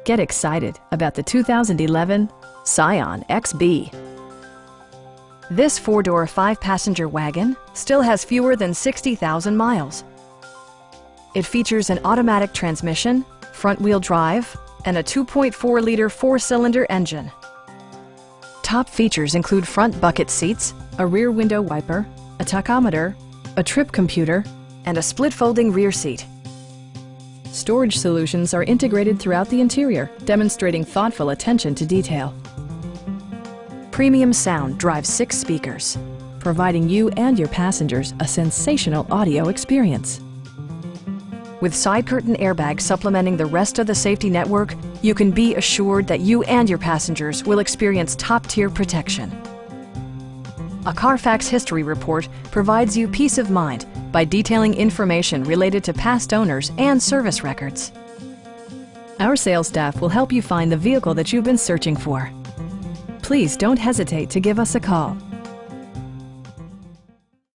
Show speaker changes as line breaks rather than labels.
Get excited about the 2011 Scion XB. This four-door, five-passenger wagon still has fewer than 60,000 miles. It features an automatic transmission, front-wheel drive, and a 2.4-liter four-cylinder engine. Top features include front bucket seats, a rear window wiper, a tachometer, a trip computer, and a split-folding rear seat. Storage solutions are integrated throughout the interior, demonstrating thoughtful attention to detail. Premium sound drives 6 speakers, providing you and your passengers a sensational audio experience. With side curtain airbags supplementing the rest of the safety network, you can be assured that you and your passengers will experience top-tier protection. A Carfax history report provides you peace of mind by detailing information related to past owners and service records. Our sales staff will help you find the vehicle that you've been searching for. Please don't hesitate to give us a call.